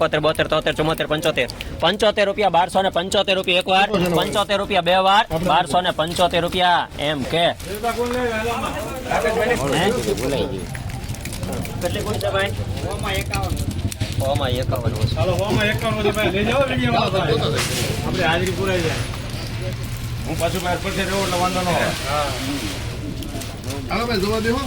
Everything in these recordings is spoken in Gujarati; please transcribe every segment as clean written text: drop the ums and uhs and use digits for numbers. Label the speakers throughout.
Speaker 1: 71 72 73 74 રૂપિયા 1275 રૂપિયા એકવાર 75 રૂપિયા બે વાર 1275 રૂપિયા એમ કે કેટલી કુલ છે ભાઈ? ઓમાં 51
Speaker 2: ચાલો હોમાં 51 છે ભાઈ લઈ જાઓ વિડિયો વાળા આપણે હાજરી પુરાઈ જાય. હું પાછું બહાર પરથી રહેવો એટલે વાંધો ન આવે.
Speaker 3: હાલો ભાઈ જોવા દેવો.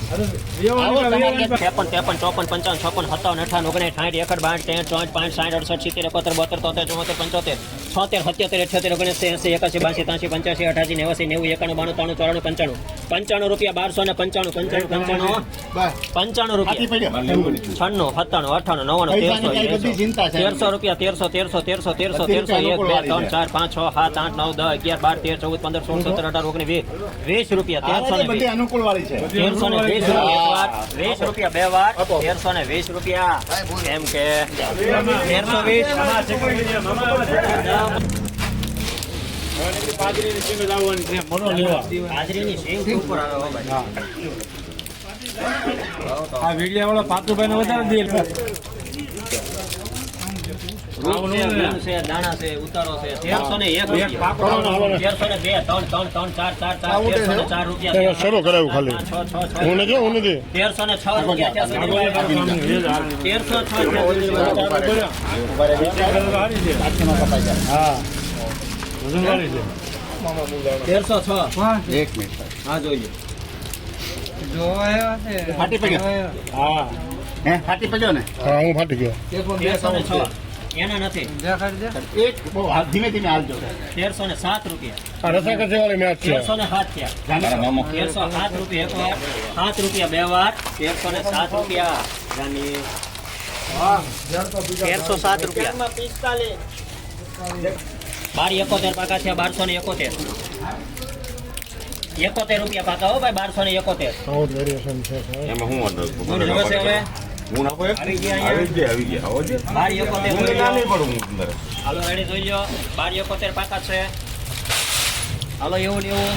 Speaker 1: 53 54 55 56 57 58 59 60 61 62 63 64 65 67 72 73 74 75 77 78 79 80 81 82 83 85 88 90 91 92 93 94 95 95 રૂપિયા 1295 95 રૂપિયા 96 97 98 રૂપિયા 1300 1 2 3 4 5 6 7 8 9 10 11 12 13 14 15 16 17 18 19 20 રૂપિયા 1320
Speaker 3: અનુકૂળ વાળી છે.
Speaker 1: 1320 રૂપિયા બે વાર 1320 રૂપિયા એમ કે 1320
Speaker 2: પાદરીની સિંગ લાવવાની છે મોનો લેવા.
Speaker 1: હાજરીની સિંગ ઉપર આવે હો ભાઈ.
Speaker 2: આ વિડિયો વાળો પાતુભાઈ ને વધારે દે.
Speaker 1: રૂપ છે, ગુણ છે, દાણા છે, ઉતારો છે 1301 રૂપિયા 1302 3 3 3 4 4 4 1304 રૂપિયા
Speaker 3: શરૂ કરાવ્યું ખાલી.
Speaker 1: 6
Speaker 3: હું નથી
Speaker 1: 1306 રૂપિયા 1306
Speaker 2: હા વજનવાળી છે.
Speaker 1: 1306
Speaker 3: એક મિનિટ.
Speaker 1: હા જોઈએ
Speaker 3: ફાટી પડ્યો.
Speaker 2: હા
Speaker 3: હે ફાટી પડ્યો ને? હા હું ફાટી ગયો.
Speaker 1: 1306 એના નથી
Speaker 3: એક બહુ ધીમે ધીમે હાલજો.
Speaker 1: 1307 રૂપિયા
Speaker 3: આ રસાકસી વાળી મેચ છે.
Speaker 1: 1307 થયા 1307 રૂપિયા એક વાર 7 રૂપિયા બે વાર 1307 રૂપિયા જાની 1307 રૂપિયા 1271 પાકા થયા 1271 71 રૂપિયા પાકા હો ભાઈ 1271
Speaker 3: સાઉથ વેરિએશન છે સાહેબ.
Speaker 4: એમાં હું વાંધો
Speaker 1: હું હવે છે હવે
Speaker 4: હું નાખો એક
Speaker 1: આવી ગયા
Speaker 4: આવી ગયા આવો છે
Speaker 1: 1271
Speaker 4: હું ના નહીં પડું હું અંદર
Speaker 1: હાલો રેડી જોઈ લો 1271 પાકા છે હાલો એવું ને એવું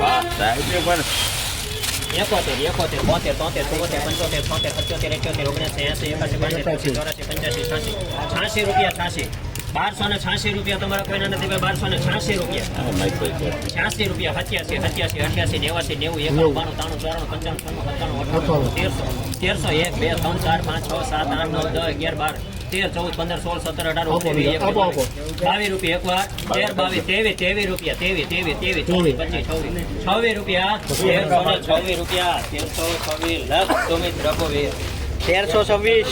Speaker 4: વાહ સાહેબ ને પણ
Speaker 1: 71 71 72 73 74 75 76 77 79 80 81 82 83 84 85 86 રૂપિયા 86 1286 રૂપિયા તમારા કોઈના નથી ભાઈ 1286 રૂપિયા
Speaker 4: આ માઈક પર છે
Speaker 1: 86 રૂપિયા 87 88 88 89 90 91 92 રૂપિયા 22 23 રૂપિયા 23 રૂપિયા 1326 રૂપિયા 1326 લખ સુમિત રઘુવીર 1326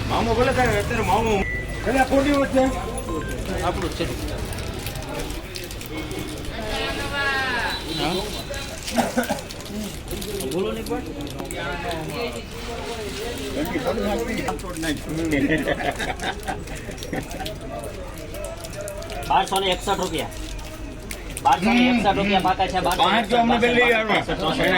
Speaker 4: મામો બોલે સાહેબ અત્યારે મામો
Speaker 2: એટલે ખોટી વાત છે.
Speaker 1: આપણું છે બોલો ને પણ 1261 રૂપિયા 1261 રૂપિયા પાકા છે
Speaker 4: 5 તો અમને પેલી એને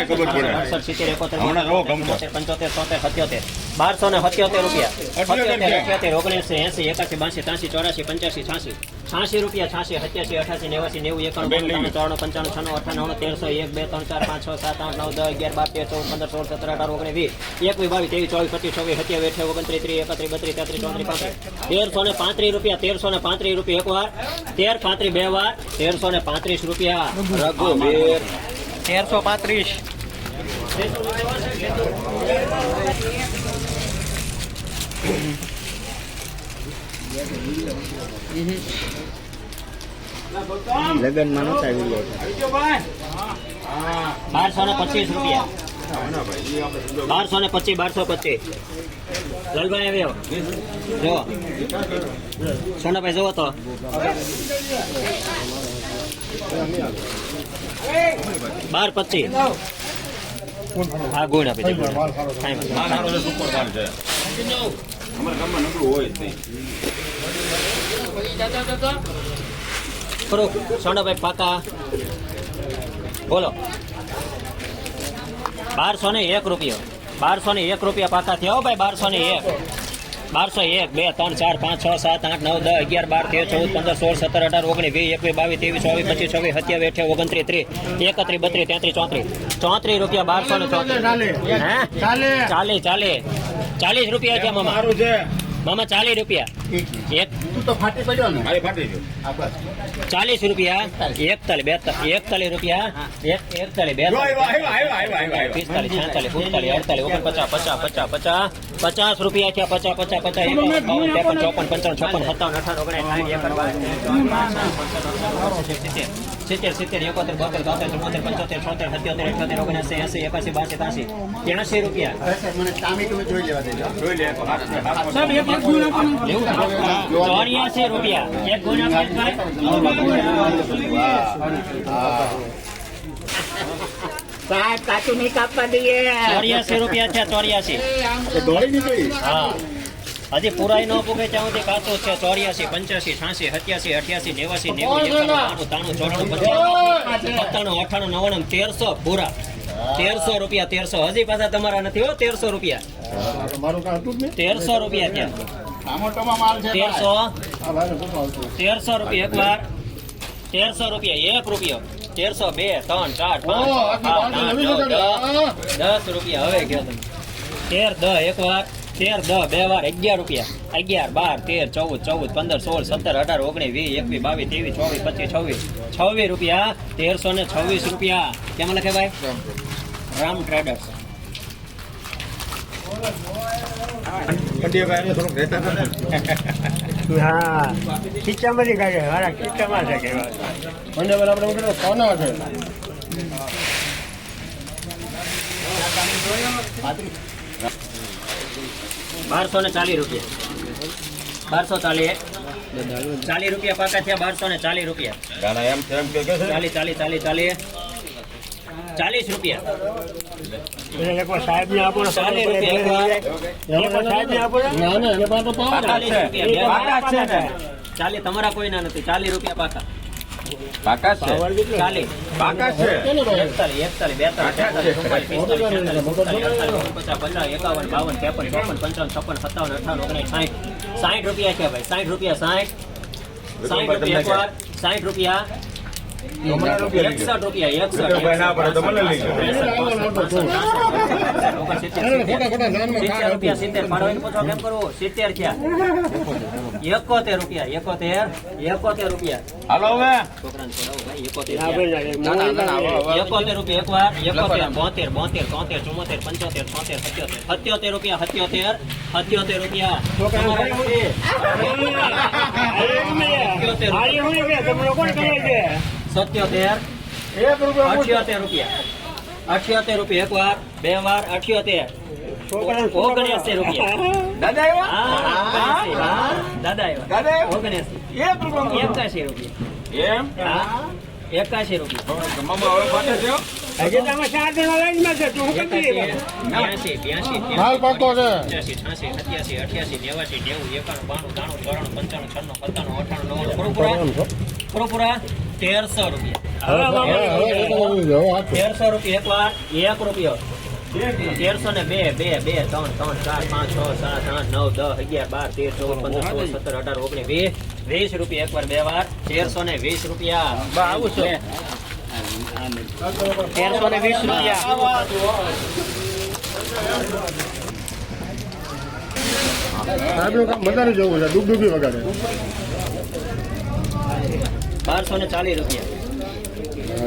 Speaker 4: ખબર પડે
Speaker 1: 70 71
Speaker 4: હમણાં રહો ગમતો
Speaker 1: 75 77 1277 રૂપિયા 78 19 80 81 82 83 84 85 86 રૂપિયા 86 87 88 89 90 91 95 96 98 1301 2 3 4 5 6 7 8 9 10 11 12 13 14 15 16 17 18 19 20 21 22 23 24 25 26 27 28 29 30 31 32 33 34 રૂપિયા 1335 રૂપિયા એક વાર 1335 બે વાર 1335 રૂપિયા રઘુવીર 1335
Speaker 3: લગનમાં નતા આવી ગયા.
Speaker 1: 1225 રૂપિયા
Speaker 4: ના ભાઈ એ આપણે સમજો
Speaker 1: 1225 લાલભાઈ આવ્યો જો સોનાભાઈ જોવો તો 1225 હા ગુણ આપી દે ગુણ. કાંઈ વાંધો
Speaker 4: માલ સારો છે સુપર માલ છે અમારા ગામમાં નકરું હોય જ નહીં
Speaker 1: નહીં. ખરું સોનાભાઈ પાકા બોલો 1201 રૂપિયો 1201 રૂપિયા પાકા થયા હો ભાઈ 1201 1201 2 3 4 5 6 7 8 9 10 11 12 13 14 15 16 17 18 19 20 21 22 23 24 27 28 29 30 31 32 33 34 રૂપિયા 1234 હે ચાલે 40 રૂપિયા છે મામા
Speaker 4: સારું છે
Speaker 1: મામા 40 રૂપિયા એક
Speaker 3: તું તો ફાટી પડ્યો ને
Speaker 4: મારી ફાટી ગયું
Speaker 1: 40 રૂપિયા 41 રૂપિયા 41
Speaker 4: જો આવ્યા
Speaker 1: 45 46 47 48 50 રૂપિયા થયા 50 70 71 72 83 રૂપિયા
Speaker 3: મને ટામેટું જોઈ લેવા દેજો
Speaker 4: જોઈ લે તો હાથ
Speaker 1: ચોર્યાસી રૂપિયા એક ગુણ
Speaker 3: કાચું નહીં કાપવા દઈએ
Speaker 1: 84 રૂપિયા છે 84
Speaker 3: દોડી નહીં જોઈ
Speaker 1: હા હજી પુરાઈ ન પૂગે ત્યાં સુધી કાચો છે 84 85 86 87 88 89 90 91 92 93 94 95 96 97 98 99 1300 પૂરા 1300 રૂપિયા 1300 હજી પાછા તમારા નથી હો 1300 રૂપિયા
Speaker 3: મારું કાં હતું જ નહીં
Speaker 1: 1300 રૂપિયા ત્યાં
Speaker 3: ટામેટોમાં માલ છે
Speaker 1: 1300 રૂપિયા એક વાર 1300 રૂપિયા 1 રૂપિયો 1300 2 3 4 5 6 7 8 9 10 રૂપિયા હવે ગયો તમે 13 10 એક વાર 13 10 બે વાર 11 રૂપિયા 11 12 13 14 14 15 16 17 18 19 20 21 22 23 24 25 26 રૂપિયા 1326 રૂપિયા કેમ લખે ભાઈ રામ ટ્રેડર્સ
Speaker 4: કંડિયાભાઈ થોડુંક રહેતા હતા
Speaker 5: હા ખીચામાંથી કાઢે મારા ખીચામાં છે કે
Speaker 3: મને બરાબર આપણે કોના છે
Speaker 1: 1240 રૂપિયા 1240 40 રૂપિયા પાકા થયા 1240 રૂપિયા
Speaker 4: ગાના એમ છે એમ કે છે
Speaker 1: 40 રૂપિયા
Speaker 5: એકવાર સાહેબ ને આપો
Speaker 1: 40 રૂપિયા
Speaker 5: એકવાર સાહેબ ને આપો
Speaker 3: ના ના એને પાસે તો પાવર
Speaker 1: 40 રૂપિયા 40 તમારા કોઈના નથી 40 રૂપિયા પાકા
Speaker 4: પાકા છે
Speaker 1: 40
Speaker 4: પાકા છે
Speaker 1: 41 42 60 રૂપિયા છે ભાઈ 60 રૂપિયા 60 રૂપિયા 61 રૂપિયા 61
Speaker 4: ના પડે તો મને લઈ જાઓ
Speaker 1: 70 પાડવાની પૂછો કેમ કરવું 70 થયા 71 રૂપિયા
Speaker 4: હાલો હવે
Speaker 1: છોકરાને છોડાવો ભાઈ 71 રૂપિયા એક વાર 71 72 73 74 75 રૂપિયા 77 રૂપિયા રૂપિયા 78 રૂપિયા 78 રૂપિયા એક વાર બે વાર 78 79 રૂપિયા
Speaker 4: દાદા આવ્યા
Speaker 1: હા દાદા આવ્યા 79 81 રૂપિયા
Speaker 4: એમ
Speaker 1: હા 81 રૂપિયા
Speaker 4: મામા હવે પાછા છે
Speaker 5: હજી તમે 4 જણા લાઈનમાં છે તું શું કરી
Speaker 1: 82
Speaker 3: હાલ પાકો છે
Speaker 1: 87 88 88 પૂરા 1300 રૂપિયા 1300 રૂપિયા એક વાર 1 રૂપિયો 1300 ને 2 3 4 5 6 7 8 9 10 11 12 13 14 15 16 17 18 19 20 રૂપિયા એક વાર બે વાર 1300 ને 20 રૂપિયા આવું છે 1300 ને 20 રૂપિયા
Speaker 3: સાહેબનું કામ વધારે જવું છે ડૂબડૂબી વગાડે
Speaker 1: 1240 રૂપિયા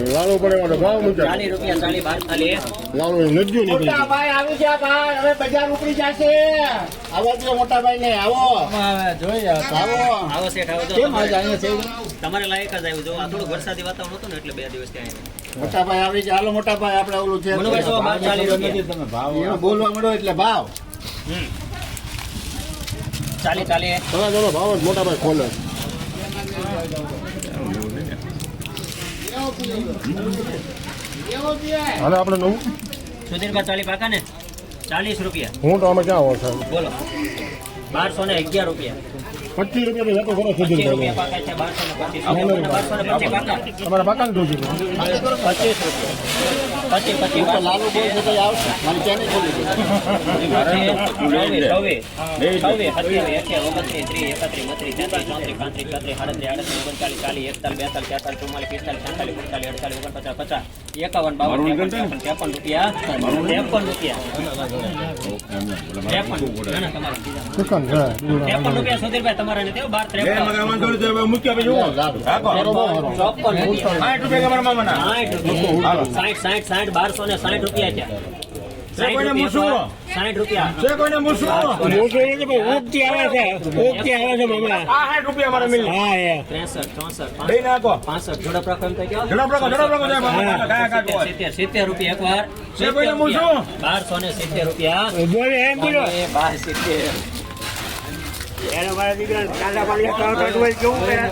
Speaker 3: લાલો પડે માટે ભાવ મૂક્યા
Speaker 1: 40 રૂપિયા 40 42
Speaker 3: લાલો નજ્યું નહીં
Speaker 6: મોટા ભાઈ આવી ગયા ભાઈ હવે બજાર ઉપડી જશે આવો જો મોટા ભાઈ ને આવો જોઈ આવો
Speaker 1: આવો શેઠ આવો જો
Speaker 6: કેમ આજે અહીંયા છે
Speaker 1: તમારે લાયક જ આવ્યું જો આ થોડું વરસાદી વાતાવરણ હતું ને એટલે 2 દિવસ ત્યાં આવ્યા
Speaker 6: મોટા ભાઈ આવી ગયા હાલો મોટા ભાઈ આપણે ઓલું છે
Speaker 1: મનુભાઈ જો ભાવ 40 રૂપિયા
Speaker 6: તમે ભાવ બોલવા મળો એટલે ભાવ
Speaker 1: 40
Speaker 3: ઘણા જણો ભાવ જ મોટા ભાઈ ખોલે હાલે આપણે નવું
Speaker 1: સુધીરભાઈ 40 પાકા ને 40 રૂપિયા
Speaker 3: હું તો અમે ક્યાં હોવ સાહેબ
Speaker 1: બોલો 1211 રૂપિયા
Speaker 3: 25 રૂપિયા તો ખરો
Speaker 1: 25
Speaker 3: સુધી
Speaker 1: રૂપિયા પાકા છે 1225 પાકા
Speaker 3: તમારા બાકાને જોઈશું
Speaker 1: 25 રૂપિયા 25
Speaker 6: લાલુ બોલ છે તો આવશે મને ક્યાં નહીં ખોલી
Speaker 3: ચિકન છે
Speaker 1: તમારા નથી 12
Speaker 2: બે મગર વાંધો નહીં તો હવે મૂક્યા પછી હું રાખો
Speaker 1: 54 રૂપિયા
Speaker 2: 60 રૂપિયા તમારા મામાના
Speaker 1: 60 1260 રૂપિયા છે
Speaker 2: છે કોઈને મૂછું
Speaker 1: 60 રૂપિયા
Speaker 2: છે કોઈને મૂછું
Speaker 6: ઉપતી આવે છે મામલા
Speaker 2: આ 60 રૂપિયા મારે મિલ
Speaker 1: 63 64
Speaker 2: દઈ નાખો
Speaker 1: 65 ઝડપ રાખો એમ તો કહો
Speaker 2: ઝડપ રાખો સાહેબ મામા કાયા કાઢો
Speaker 1: 70 રૂપિયા એકવાર
Speaker 2: છે કોઈને મૂછું
Speaker 1: 1270 રૂપિયા
Speaker 6: બોલે એમ બોલો
Speaker 1: 1270
Speaker 6: એનો મારા દીકરા કાંદા પાણી કાઢવા કેવું કરે